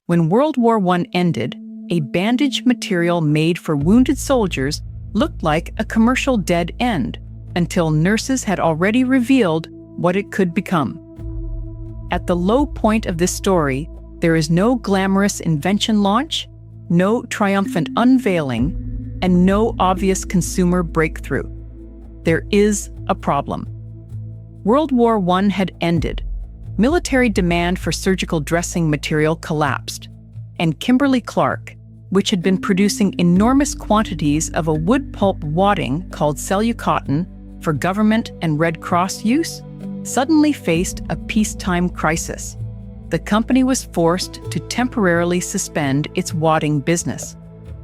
When World War I ended, a bandage material made for wounded soldiers looked like a commercial dead end until nurses had already revealed what it could become. At the low point of this story, there is no glamorous invention launch, no triumphant unveiling, and no obvious consumer breakthrough. There is a problem. World War I had ended. Military demand for surgical dressing material collapsed, and Kimberly-Clark, which had been producing enormous quantities of a wood-pulp wadding called Cellucotton for government and Red Cross use, suddenly faced a peacetime crisis. The company was forced to temporarily suspend its wadding business.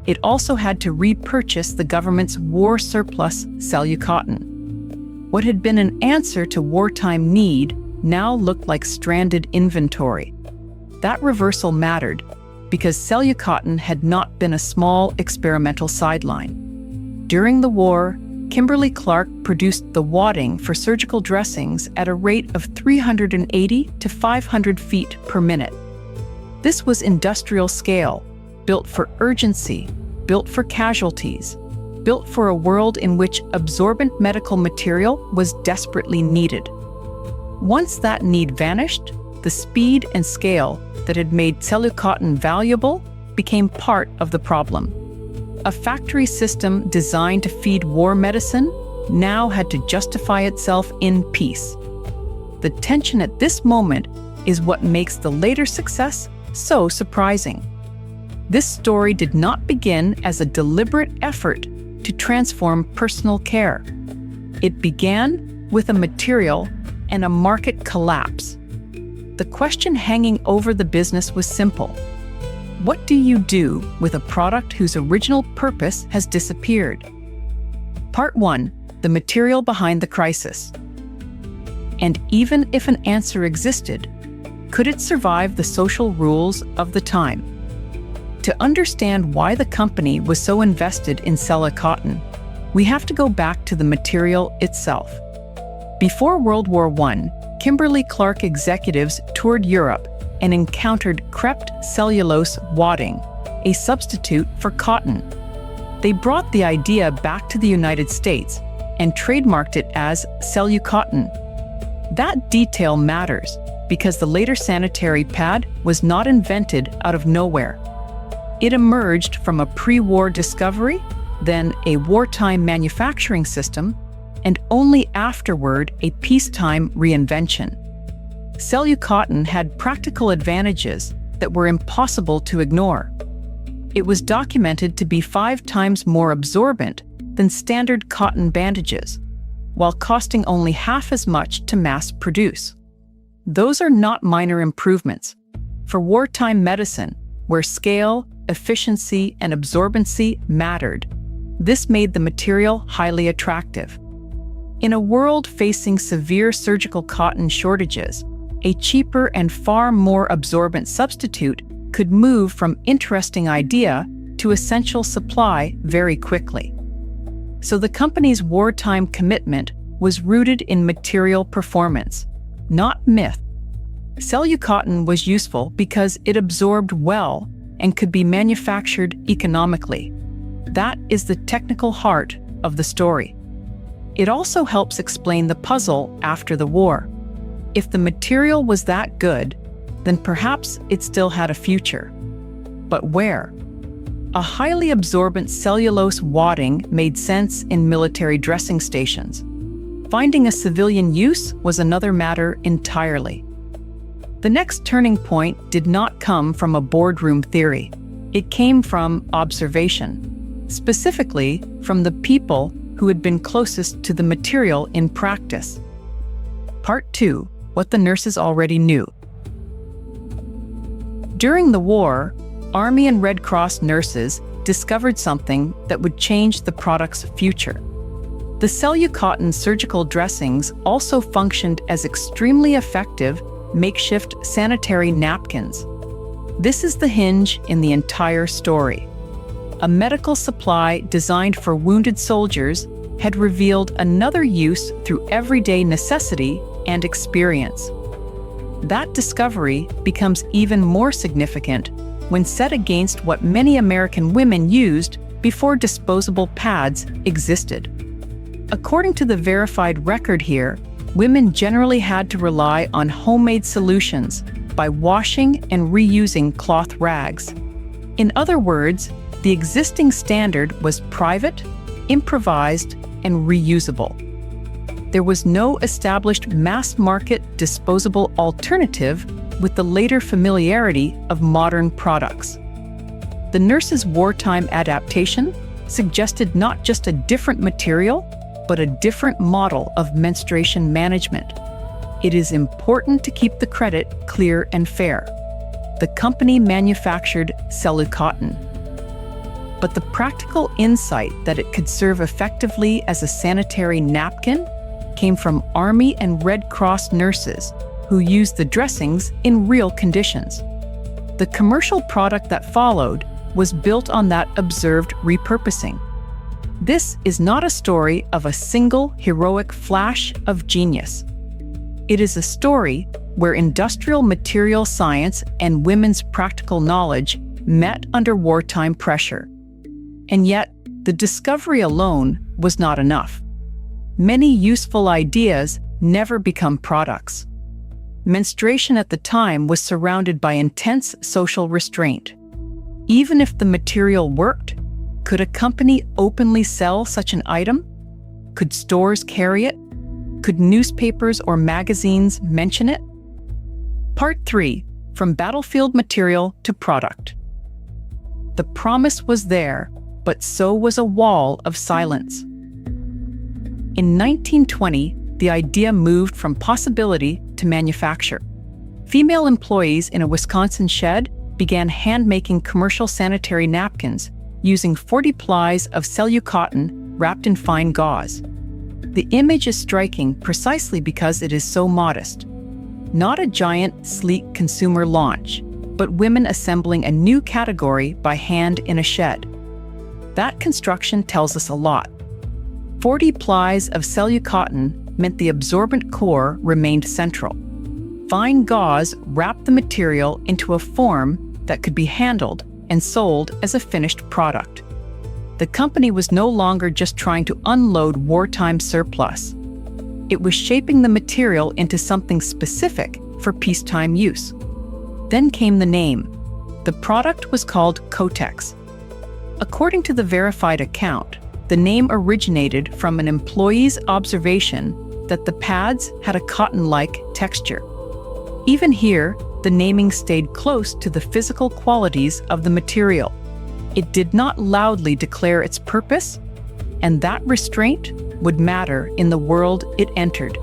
It also had to repurchase the government's war surplus Cellucotton. What had been an answer to wartime need now looked like stranded inventory. That reversal mattered because Cellucotton had not been a small experimental sideline. During the war, Kimberly-Clark produced the wadding for surgical dressings at a rate of 380 to 500 feet per minute. This was industrial scale, built for urgency, built for casualties, built for a world in which absorbent medical material was desperately needed. Once that need vanished, the speed and scale that had made Cellucotton valuable became part of the problem. A factory system designed to feed war medicine now had to justify itself in peace. The tension at this moment is what makes the later success so surprising. This story did not begin as a deliberate effort to transform personal care. It began with a material and a market collapse. The question hanging over the business was simple. What do you do with a product whose original purpose has disappeared? Part 1. The material behind the crisis. And even if an answer existed, could it survive the social rules of the time? To understand why the company was so invested in Cellucotton, we have to go back to the material itself. Before World War I, Kimberly-Clark executives toured Europe and encountered crepe cellulose wadding, a substitute for cotton. They brought the idea back to the United States and trademarked it as Cellucotton. That detail matters because the later sanitary pad was not invented out of nowhere. It emerged from a pre-war discovery, then a wartime manufacturing system, and only afterward a peacetime reinvention. Cellucotton had practical advantages that were impossible to ignore. It was documented to be 5 times more absorbent than standard cotton bandages, while costing only half as much to mass produce. Those are not minor improvements. For wartime medicine, where scale, efficiency, and absorbency mattered, this made the material highly attractive. In a world facing severe surgical cotton shortages, a cheaper and far more absorbent substitute could move from interesting idea to essential supply very quickly. So the company's wartime commitment was rooted in material performance, not myth. Cellucotton was useful because it absorbed well and could be manufactured economically. That is the technical heart of the story. It also helps explain the puzzle after the war. If the material was that good, then perhaps it still had a future. But where? A highly absorbent cellulose wadding made sense in military dressing stations. Finding a civilian use was another matter entirely. The next turning point did not come from a boardroom theory. It came from observation, specifically from the people who had been closest to the material in practice. Part 2. What the nurses already knew. During the war, Army and Red Cross nurses discovered something that would change the product's future. The Cellucotton surgical dressings also functioned as extremely effective makeshift sanitary napkins. This is the hinge in the entire story. A medical supply designed for wounded soldiers had revealed another use through everyday necessity and experience. That discovery becomes even more significant when set against what many American women used before disposable pads existed. According to the verified record here, women generally had to rely on homemade solutions by washing and reusing cloth rags. In other words, the existing standard was private, improvised, and reusable. There was no established mass-market disposable alternative with the later familiarity of modern products. The nurse's wartime adaptation suggested not just a different material, but a different model of menstruation management. It is important to keep the credit clear and fair. The company manufactured Cellucotton. But the practical insight that it could serve effectively as a sanitary napkin came from Army and Red Cross nurses who used the dressings in real conditions. The commercial product that followed was built on that observed repurposing. This is not a story of a single heroic flash of genius. It is a story where industrial material science and women's practical knowledge met under wartime pressure. And yet, the discovery alone was not enough. Many useful ideas never become products. Menstruation at the time was surrounded by intense social restraint. Even if the material worked, could a company openly sell such an item? Could stores carry it? Could newspapers or magazines mention it? Part 3. From battlefield material to product. The promise was there, but so was a wall of silence. In 1920, the idea moved from possibility to manufacture. Female employees in a Wisconsin shed began hand-making commercial sanitary napkins using 40 plies of Cellucotton wrapped in fine gauze. The image is striking precisely because it is so modest. Not a giant, sleek consumer launch, but women assembling a new category by hand in a shed. That construction tells us a lot. 40 plies of Cellucotton meant the absorbent core remained central. Fine gauze wrapped the material into a form that could be handled and sold as a finished product. The company was no longer just trying to unload wartime surplus. It was shaping the material into something specific for peacetime use. Then came the name. The product was called Kotex. According to the verified account, the name originated from an employee's observation that the pads had a cotton-like texture. Even here, the naming stayed close to the physical qualities of the material. It did not loudly declare its purpose, and that restraint would matter in the world it entered.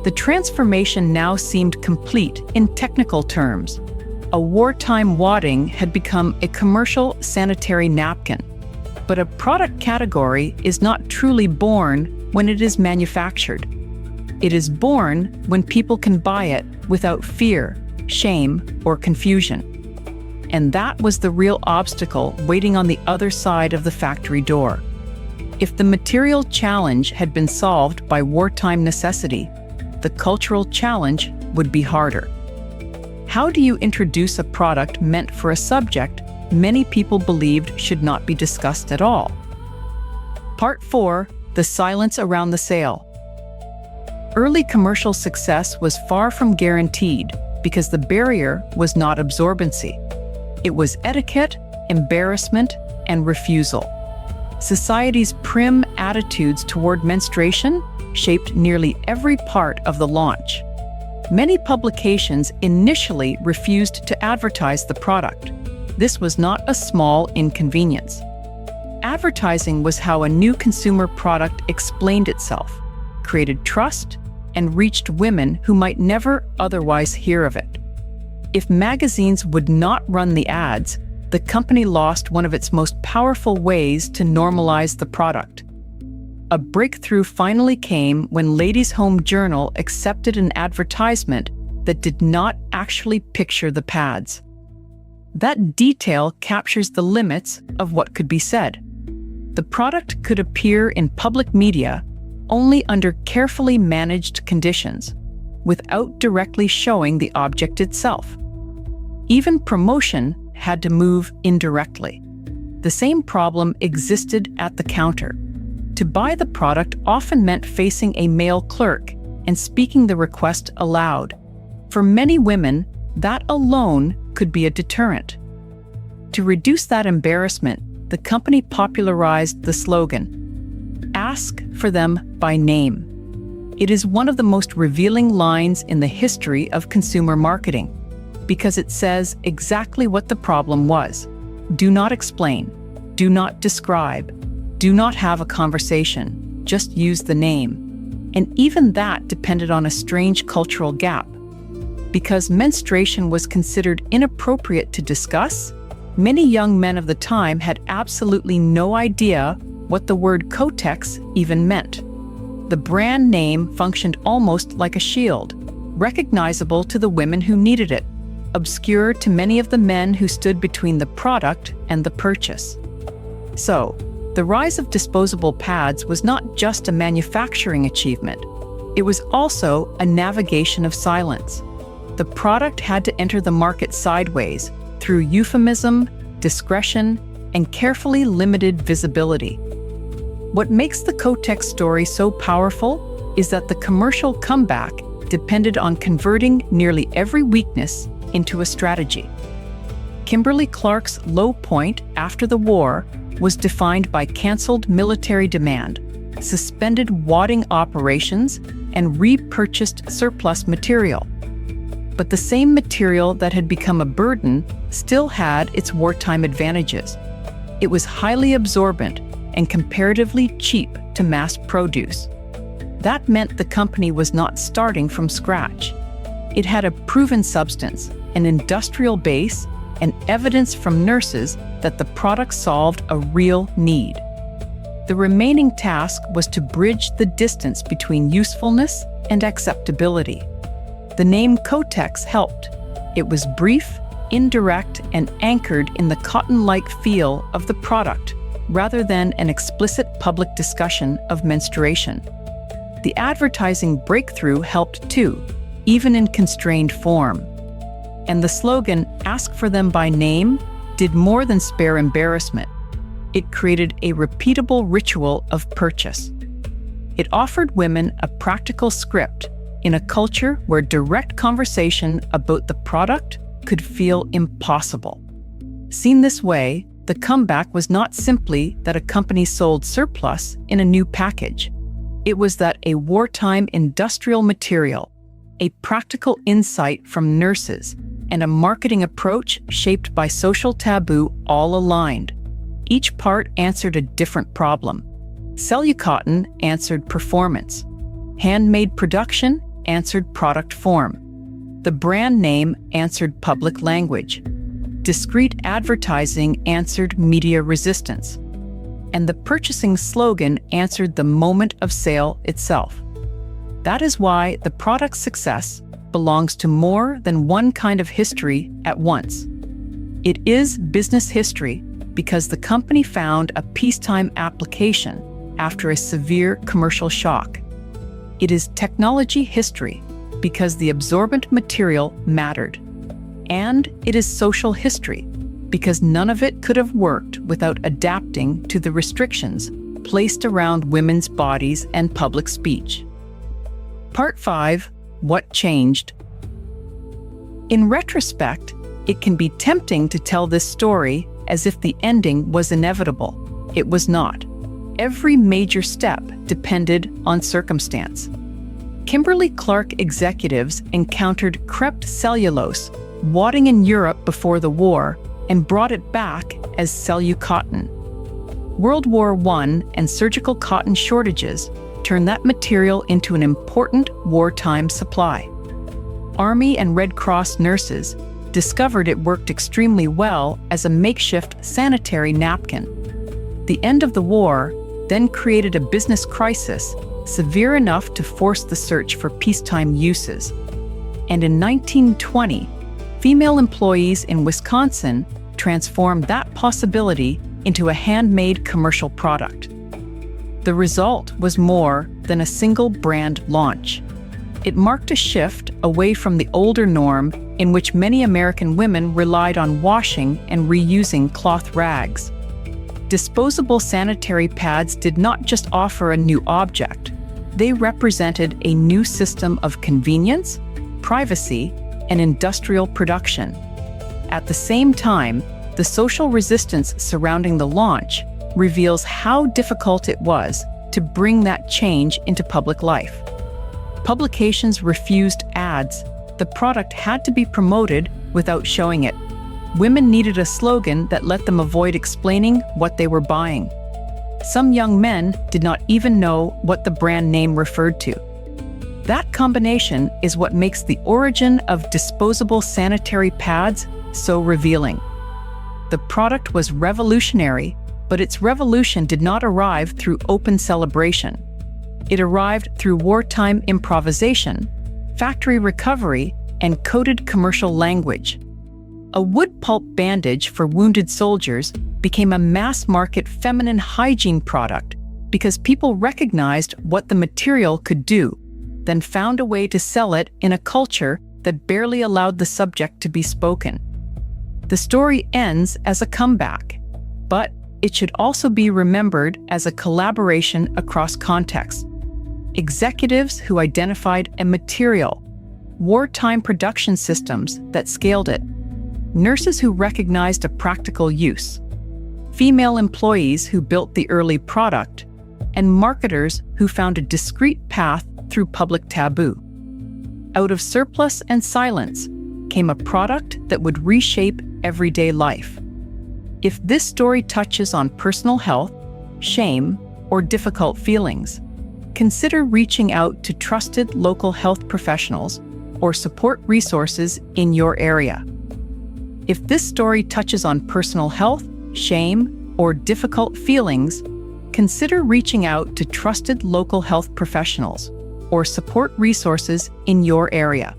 The transformation now seemed complete in technical terms. A wartime wadding had become a commercial sanitary napkin. But a product category is not truly born when it is manufactured. It is born when people can buy it without fear, shame, or confusion. And that was the real obstacle waiting on the other side of the factory door. If the material challenge had been solved by wartime necessity, the cultural challenge would be harder. How do you introduce a product meant for a subject many people believed should not be discussed at all? Part 4. The silence around the sale. Early commercial success was far from guaranteed because the barrier was not absorbency. It was etiquette, embarrassment, and refusal. Society's prim attitudes toward menstruation shaped nearly every part of the launch. Many publications initially refused to advertise the product. This was not a small inconvenience. Advertising was how a new consumer product explained itself, created trust, and reached women who might never otherwise hear of it. If magazines would not run the ads, the company lost one of its most powerful ways to normalize the product. A breakthrough finally came when Ladies' Home Journal accepted an advertisement that did not actually picture the pads. That detail captures the limits of what could be said. The product could appear in public media only under carefully managed conditions, without directly showing the object itself. Even promotion had to move indirectly. The same problem existed at the counter. To buy the product often meant facing a male clerk and speaking the request aloud. For many women, that alone could be a deterrent. To reduce that embarrassment, the company popularized the slogan, "Ask for them by name." It is one of the most revealing lines in the history of consumer marketing, because it says exactly what the problem was. Do not explain, do not describe, do not have a conversation, just use the name. And even that depended on a strange cultural gap. Because menstruation was considered inappropriate to discuss, many young men of the time had absolutely no idea what the word Kotex even meant. The brand name functioned almost like a shield, recognizable to the women who needed it, obscure to many of the men who stood between the product and the purchase. So, the rise of disposable pads was not just a manufacturing achievement. It was also a navigation of silence. The product had to enter the market sideways, through euphemism, discretion, and carefully limited visibility. What makes the Kotex story so powerful is that the commercial comeback depended on converting nearly every weakness into a strategy. Kimberly-Clark's low point after the war was defined by canceled military demand, suspended wadding operations, and repurchased surplus material. But the same material that had become a burden still had its wartime advantages. It was highly absorbent and comparatively cheap to mass produce. That meant the company was not starting from scratch. It had a proven substance, an industrial base, and evidence from nurses that the product solved a real need. The remaining task was to bridge the distance between usefulness and acceptability. The name Kotex helped. It was brief, indirect, and anchored in the cotton-like feel of the product, rather than an explicit public discussion of menstruation. The advertising breakthrough helped too, even in constrained form. And the slogan, "Ask for them by name," did more than spare embarrassment. It created a repeatable ritual of purchase. It offered women a practical script in a culture where direct conversation about the product could feel impossible. Seen this way, the comeback was not simply that a company sold surplus in a new package. It was that a wartime industrial material, a practical insight from nurses, and a marketing approach shaped by social taboo all aligned. Each part answered a different problem. Cellucotton answered performance. Handmade production answered product form. The brand name answered public language. Discreet advertising answered media resistance. And the purchasing slogan answered the moment of sale itself. That is why the product's success belongs to more than one kind of history at once. It is business history because the company found a peacetime application after a severe commercial shock. It is technology history because the absorbent material mattered. And it is social history because none of it could have worked without adapting to the restrictions placed around women's bodies and public speech. Part 5. What changed? In retrospect, it can be tempting to tell this story as if the ending was inevitable. It was not. Every major step depended on circumstance. Kimberly-Clark executives encountered crepe cellulose, wadding in Europe before the war, and brought it back as Cellucotton. World War I and surgical cotton shortages turned that material into an important wartime supply. Army and Red Cross nurses discovered it worked extremely well as a makeshift sanitary napkin. The end of the war then created a business crisis severe enough to force the search for peacetime uses. And in 1920, female employees in Wisconsin transformed that possibility into a handmade commercial product. The result was more than a single brand launch. It marked a shift away from the older norm in which many American women relied on washing and reusing cloth rags. Disposable sanitary pads did not just offer a new object. They represented a new system of convenience, privacy, and industrial production. At the same time, the social resistance surrounding the launch reveals how difficult it was to bring that change into public life. Publications refused ads. The product had to be promoted without showing it. Women needed a slogan that let them avoid explaining what they were buying. Some young men did not even know what the brand name referred to. That combination is what makes the origin of disposable sanitary pads so revealing. The product was revolutionary, but its revolution did not arrive through open celebration. It arrived through wartime improvisation, factory recovery, and coded commercial language. A wood-pulp bandage for wounded soldiers became a mass-market feminine hygiene product because people recognized what the material could do, then found a way to sell it in a culture that barely allowed the subject to be spoken. The story ends as a comeback, but it should also be remembered as a collaboration across contexts. Executives who identified a material, wartime production systems that scaled it, nurses who recognized a practical use, female employees who built the early product, and marketers who found a discrete path through public taboo. Out of surplus and silence came a product that would reshape everyday life. If this story touches on personal health, shame, or difficult feelings, consider reaching out to trusted local health professionals or support resources in your area. If this story touches on personal health, shame, or difficult feelings, consider reaching out to trusted local health professionals or support resources in your area.